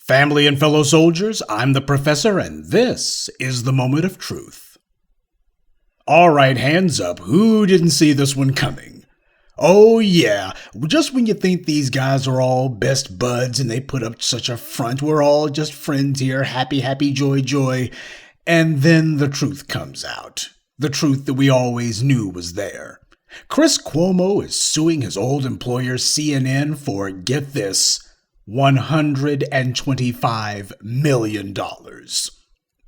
Family and fellow soldiers, I'm the professor, and this is the moment of truth. All right, hands up. Who didn't see this one coming? Oh yeah, just when you think these guys are all best buds and they put up such a front, we're all just friends here, happy, happy, joy, joy, and then the truth comes out. The truth that we always knew was there. Chris Cuomo is suing his old employer CNN for, get this, $125 million.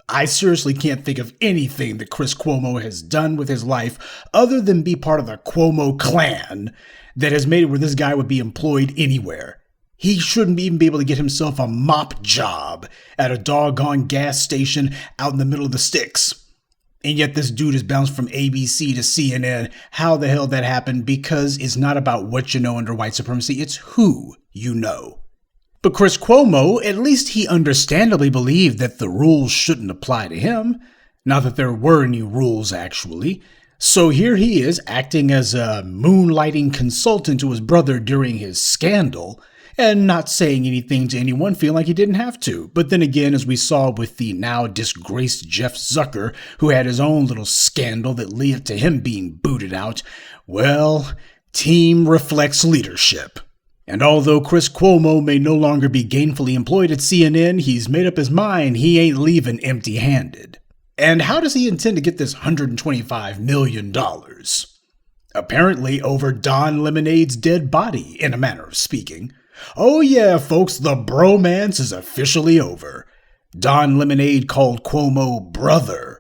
I seriously can't think of anything that Chris Cuomo has done with his life other than be part of the Cuomo clan that has made it where this guy would be employed anywhere. He shouldn't even be able to get himself a mop job at a doggone gas station out in the middle of the sticks. And yet this dude has bounced from ABC to CNN. How the hell that happened? Because it's not about what you know under white supremacy, it's who you know. But Chris Cuomo, at least he understandably believed that the rules shouldn't apply to him. Not that there were any rules, actually. So here he is, acting as a moonlighting consultant to his brother during his scandal, and not saying anything to anyone, feeling like he didn't have to. But then again, as we saw with the now disgraced Jeff Zucker, who had his own little scandal that led to him being booted out, well, team reflects leadership. And although Chris Cuomo may no longer be gainfully employed at CNN, he's made up his mind he ain't leaving empty-handed. And how does he intend to get this $125 million? Apparently over Don Lemonade's dead body, in a manner of speaking. Oh yeah, folks, the bromance is officially over. Don Lemonade called Cuomo brother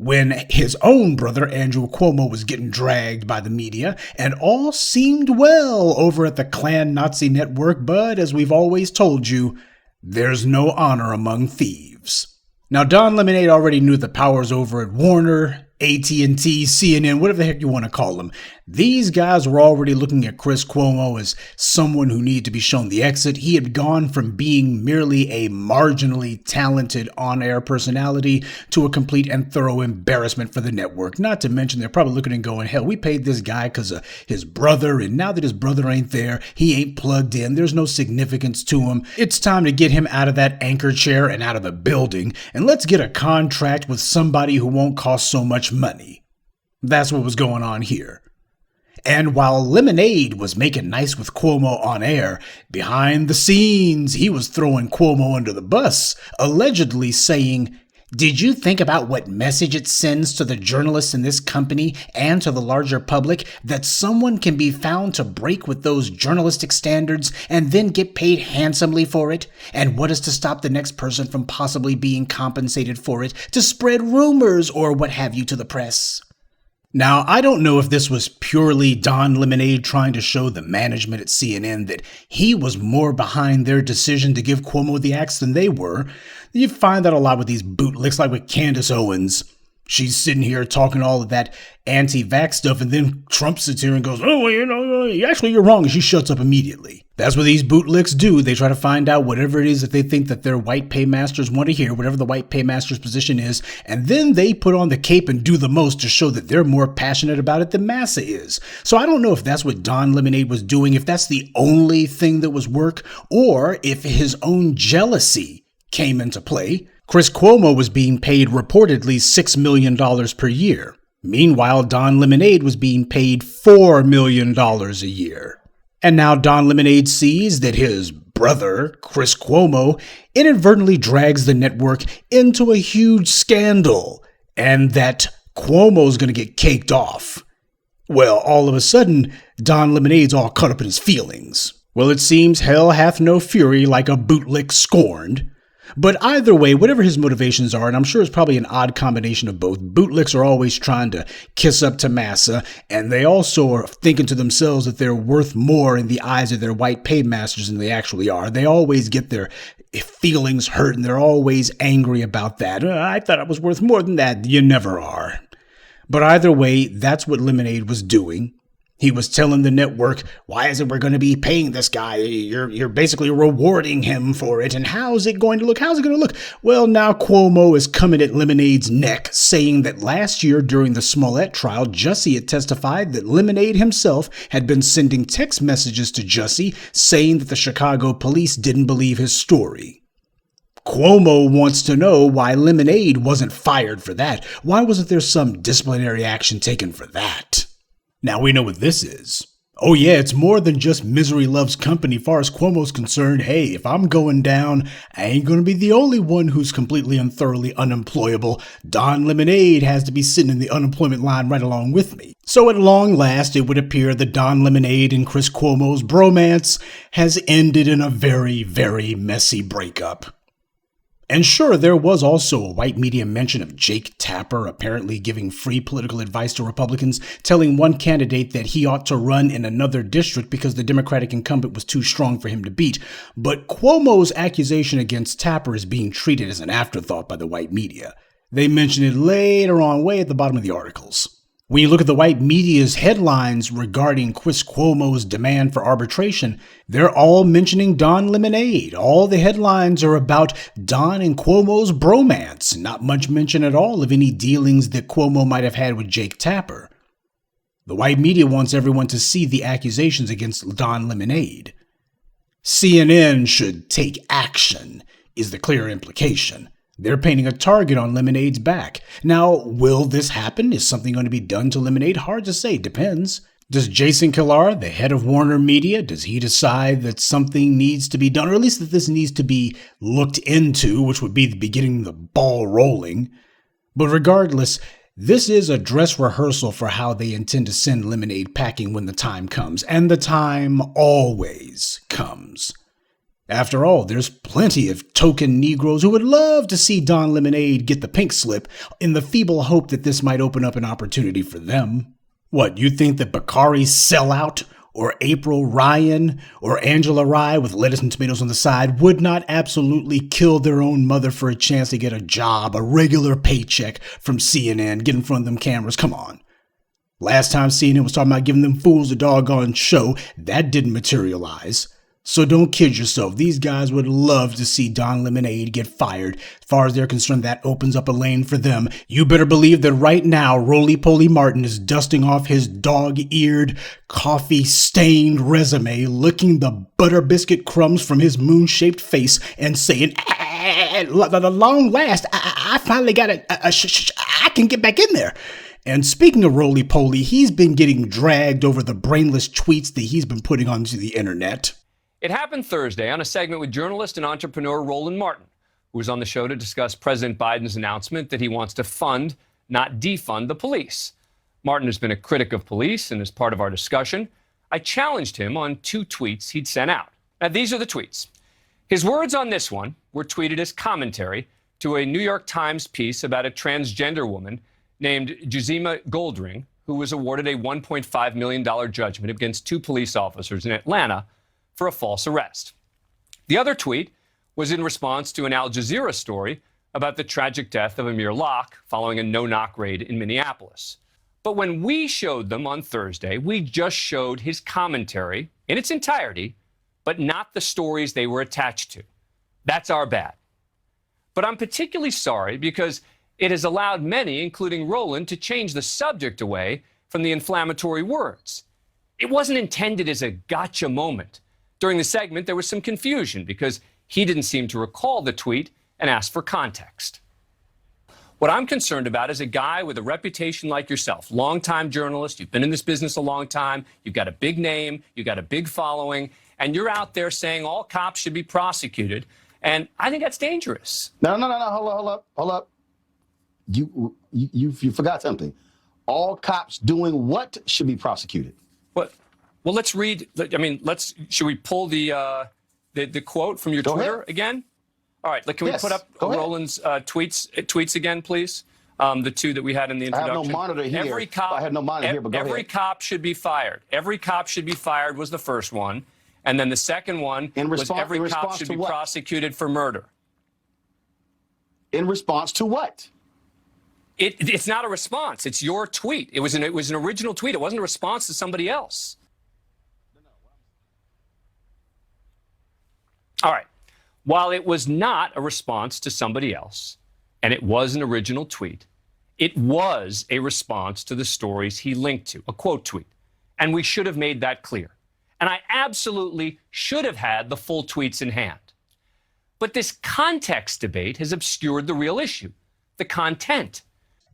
when his own brother, Andrew Cuomo, was getting dragged by the media, and all seemed well over at the Klan Nazi network, but as we've always told you, there's no honor among thieves. Now, Don Lemonade already knew the powers over at Warner, AT&T, CNN, whatever the heck you want to call them. These guys were already looking at Chris Cuomo as someone who needed to be shown the exit. He had gone from being merely a marginally talented on-air personality to a complete and thorough embarrassment for the network. Not to mention they're probably looking and going, hell, we paid this guy because of his brother, and now that his brother ain't there, he ain't plugged in, there's no significance to him. It's time to get him out of that anchor chair and out of the building, and let's get a contract with somebody who won't cost so much money. That's what was going on here. And while Lemonade was making nice with Cuomo on air, behind the scenes, he was throwing Cuomo under the bus, allegedly saying, "Did you think about what message it sends to the journalists in this company and to the larger public that someone can be found to break with those journalistic standards and then get paid handsomely for it? And what is to stop the next person from possibly being compensated for it to spread rumors or what have you to the press?" Now, I don't know if this was purely Don Lemonade trying to show the management at CNN that he was more behind their decision to give Cuomo the axe than they were. You find that a lot with these bootlicks, like with Candace Owens. She's sitting here talking all of that anti-vax stuff, and then Trump sits here and goes, "Oh, well, actually, you're wrong," and she shuts up immediately. That's what these bootlicks do. They try to find out whatever it is that they think that their white paymasters want to hear, whatever the white paymaster's position is, and then they put on the cape and do the most to show that they're more passionate about it than Massa is. So I don't know if that's what Don Lemonade was doing, if that's the only thing that was work, or if his own jealousy came into play. Chris Cuomo was being paid reportedly $6 million per year. Meanwhile, Don Lemonade was being paid $4 million a year. And now Don Lemonade sees that his brother, Chris Cuomo, inadvertently drags the network into a huge scandal, and that Cuomo's going to get caked off. Well, all of a sudden, Don Lemonade's all caught up in his feelings. Well, it seems hell hath no fury like a bootlick scorned. But either way, whatever his motivations are, and I'm sure it's probably an odd combination of both, bootlicks are always trying to kiss up to Massa, and they also are thinking to themselves that they're worth more in the eyes of their white paymasters than they actually are. They always get their feelings hurt, and they're always angry about that. I thought I was worth more than that. You never are. But either way, that's what Lemonade was doing. He was telling the network, why is it we're going to be paying this guy? You're basically rewarding him for it. And how's it going to look? How's it going to look? Well, now Cuomo is coming at Lemonade's neck, saying that last year during the Smollett trial, Jussie had testified that Lemonade himself had been sending text messages to Jussie saying that the Chicago police didn't believe his story. Cuomo wants to know why Lemonade wasn't fired for that. Why wasn't there some disciplinary action taken for that? Now we know what this is. Oh yeah, it's more than just misery loves company. Far as Cuomo's concerned, hey, if I'm going down, I ain't gonna be the only one who's completely and thoroughly unemployable. Don Lemonade has to be sitting in the unemployment line right along with me. So at long last, it would appear that Don Lemonade and Chris Cuomo's bromance has ended in a very, very messy breakup. And sure, there was also a white media mention of Jake Tapper apparently giving free political advice to Republicans, telling one candidate that he ought to run in another district because the Democratic incumbent was too strong for him to beat. But Cuomo's accusation against Tapper is being treated as an afterthought by the white media. They mention it later on, way at the bottom of the articles. When you look at the white media's headlines regarding Chris Cuomo's demand for arbitration, they're all mentioning Don Lemonade. All the headlines are about Don and Cuomo's bromance. Not much mention at all of any dealings that Cuomo might have had with Jake Tapper. The white media wants everyone to see the accusations against Don Lemonade. CNN should take action, is the clear implication. They're painting a target on Lemonade's back. Now, will this happen? Is something going to be done to Lemonade? Hard to say. Depends. Does Jason Kilar, the head of Warner Media, does he decide that something needs to be done, or at least that this needs to be looked into, which would be the beginning of the ball rolling? But regardless, this is a dress rehearsal for how they intend to send Lemonade packing when the time comes. And the time always comes. After all, there's plenty of token Negroes who would love to see Don Lemonade get the pink slip in the feeble hope that this might open up an opportunity for them. What, you think that Bakari Sellout or April Ryan or Angela Rye with lettuce and tomatoes on the side would not absolutely kill their own mother for a chance to get a job, a regular paycheck from CNN, get in front of them cameras? Come on. Last time CNN was talking about giving them fools a doggone show, that didn't materialize. So don't kid yourself. These guys would love to see Don Lemonade get fired. As far as they're concerned, that opens up a lane for them. You better believe that right now, Roly Poly Martin is dusting off his dog-eared, coffee-stained resume, licking the butter biscuit crumbs from his moon-shaped face and saying, at long last, I finally got I can get back in there. And speaking of Roly Poly, he's been getting dragged over the brainless tweets that he's been putting onto the internet. It happened Thursday on a segment with journalist and entrepreneur Roland Martin, who was on the show to discuss President Biden's announcement that he wants to fund, not defund, the police. Martin has been a critic of police, and as part of our discussion, I challenged him on 2 tweets he'd sent out. Now, these are the tweets. His words on this one were tweeted as commentary to a New York Times piece about a transgender woman named Jussie Goldring, who was awarded a $1.5 million judgment against 2 police officers in Atlanta for a false arrest. The other tweet was in response to an Al Jazeera story about the tragic death of Amir Locke following a no-knock raid in Minneapolis. But when we showed them on Thursday, we just showed his commentary in its entirety, but not the stories they were attached to. That's our bad. But I'm particularly sorry because it has allowed many, including Roland, to change the subject away from the inflammatory words. It wasn't intended as a gotcha moment. During the segment, there was some confusion because he didn't seem to recall the tweet and asked for context. What I'm concerned about is a guy with a reputation like yourself, longtime journalist, you've been in this business a long time, you've got a big name, you've got a big following, and you're out there saying all cops should be prosecuted. And I think that's dangerous. No, hold up. You forgot something. All cops doing what should be prosecuted? What? Well, let's read. I mean, should we pull the quote from your Twitter again? All right. Can we put up Roland's tweets again, please? The 2 that we had in the introduction. I have no monitor here. I have no monitor here, but go ahead. Every cop should be fired. Every cop should be fired was the first one. And then the second one was every cop should be prosecuted for murder. In response to what? It's not a response. It's your tweet. It was an original tweet. It wasn't a response to somebody else. All right. While it was not a response to somebody else, and it was an original tweet, it was a response to the stories he linked to, a quote tweet. And we should have made that clear. And I absolutely should have had the full tweets in hand. But this context debate has obscured the real issue, the content.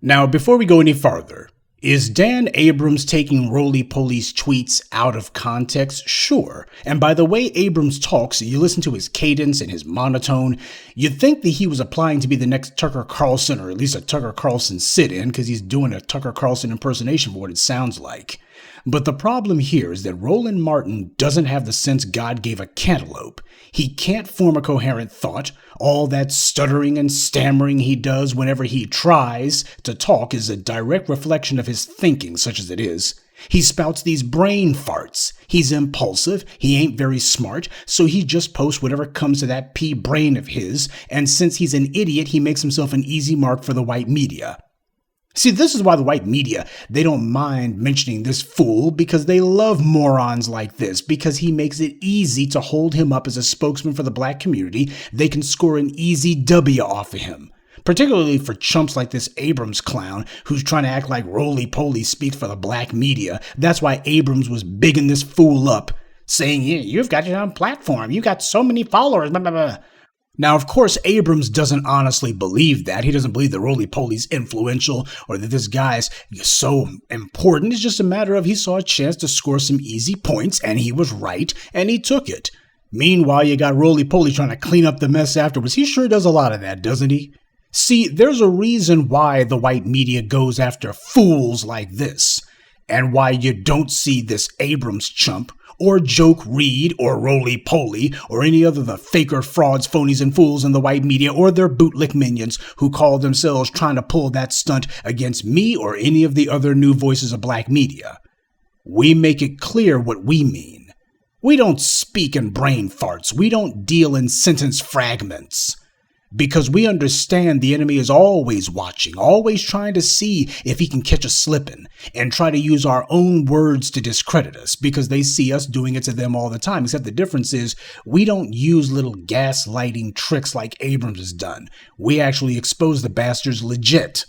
Now, before we go any farther, is Dan Abrams taking Roly Poly's tweets out of context? Sure. And by the way Abrams talks, you listen to his cadence and his monotone, you'd think that he was applying to be the next Tucker Carlson, or at least a Tucker Carlson sit-in, because he's doing a Tucker Carlson impersonation for what it sounds like. But the problem here is that Roland Martin doesn't have the sense God gave a cantaloupe. He can't form a coherent thought. All that stuttering and stammering he does whenever he tries to talk is a direct reflection of his thinking, such as it is. He spouts these brain farts. He's impulsive, he ain't very smart, so he just posts whatever comes to that pea brain of his, and since he's an idiot, he makes himself an easy mark for the white media. See, this is why the white media, they don't mind mentioning this fool, because they love morons like this, because he makes it easy to hold him up as a spokesman for the black community. They can score an easy W off of him. Particularly for chumps like this Abrams clown, who's trying to act like Roly Poly speaks for the black media. That's why Abrams was bigging this fool up, saying, yeah, you've got your own platform, you got so many followers, blah, blah, blah. Now, of course, Abrams doesn't honestly believe that. He doesn't believe that Roly Poly's influential or that this guy's so important. It's just a matter of he saw a chance to score some easy points, and he was right, and he took it. Meanwhile, you got Roly Poly trying to clean up the mess afterwards. He sure does a lot of that, doesn't he? See, there's a reason why the white media goes after fools like this, and why you don't see this Abrams chump, or Joke Reed, or Roly Poly, or any other of the faker frauds, phonies, and fools in the white media, or their bootlick minions who call themselves trying to pull that stunt against me or any of the other new voices of black media. We make it clear what we mean. We don't speak in brain farts. We don't deal in sentence fragments. Because we understand the enemy is always watching, always trying to see if he can catch us slipping, and try to use our own words to discredit us, because they see us doing it to them all the time. Except the difference is we don't use little gaslighting tricks like Abrams has done. We actually expose the bastards legit.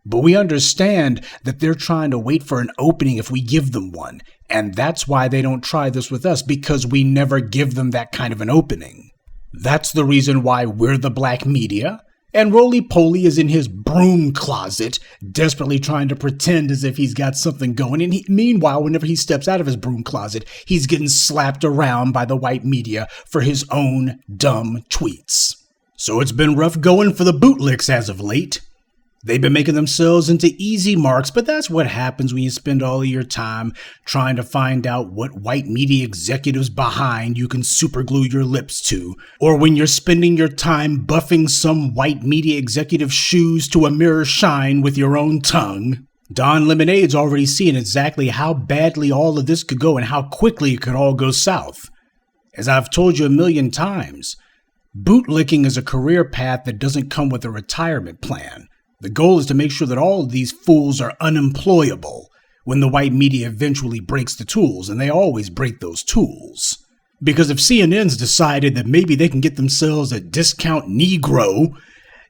But we understand that they're trying to wait for an opening if we give them one. And that's why they don't try this with us, because we never give them that kind of an opening. That's the reason why we're the black media, and Roly Poly is in his broom closet, desperately trying to pretend as if he's got something going, and meanwhile, whenever he steps out of his broom closet, he's getting slapped around by the white media for his own dumb tweets. So it's been rough going for the bootlicks as of late. They've been making themselves into easy marks, but that's what happens when you spend all of your time trying to find out what white media executives behind you can superglue your lips to, or when you're spending your time buffing some white media executive's shoes to a mirror shine with your own tongue. Don Lemonade's already seen exactly how badly all of this could go and how quickly it could all go south. As I've told you a million times, bootlicking is a career path that doesn't come with a retirement plan. The goal is to make sure that all of these fools are unemployable when the white media eventually breaks the tools, and they always break those tools. Because if CNN's decided that maybe they can get themselves a discount Negro,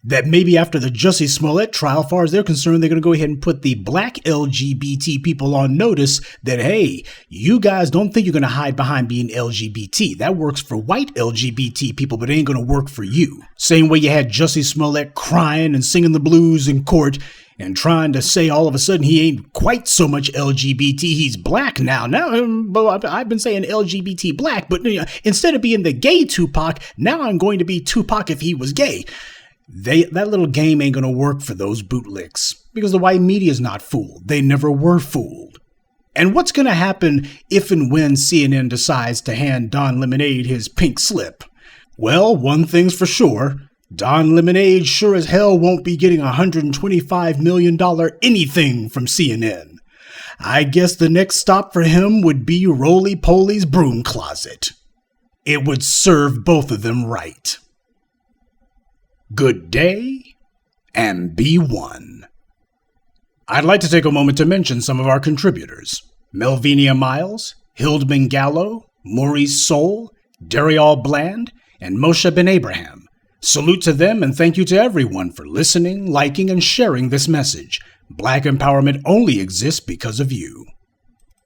that maybe after the Jussie Smollett trial, as far as they're concerned, they're going to go ahead and put the black LGBT people on notice that, hey, you guys don't think you're going to hide behind being LGBT. That works for white LGBT people, but it ain't going to work for you. Same way you had Jussie Smollett crying and singing the blues in court and trying to say all of a sudden he ain't quite so much LGBT, he's black now. Now, I've been saying LGBT black, but instead of being the gay Tupac, now I'm going to be Tupac if he was gay. That little game ain't gonna work for those bootlicks, because the white media's not fooled. They never were fooled. And what's gonna happen if and when CNN decides to hand Don Lemonade his pink slip? Well, one thing's for sure. Don Lemonade sure as hell won't be getting $125 million anything from CNN. I guess the next stop for him would be Roly Poly's broom closet. It would serve both of them right. Good day, and be one. I'd like to take a moment to mention some of our contributors: Melvinia Miles, Hildman Gallo, Maurice Soul, Darial Bland, and Moshe Ben Abraham. Salute to them, and thank you to everyone for listening, liking, and sharing this message. Black empowerment only exists because of you.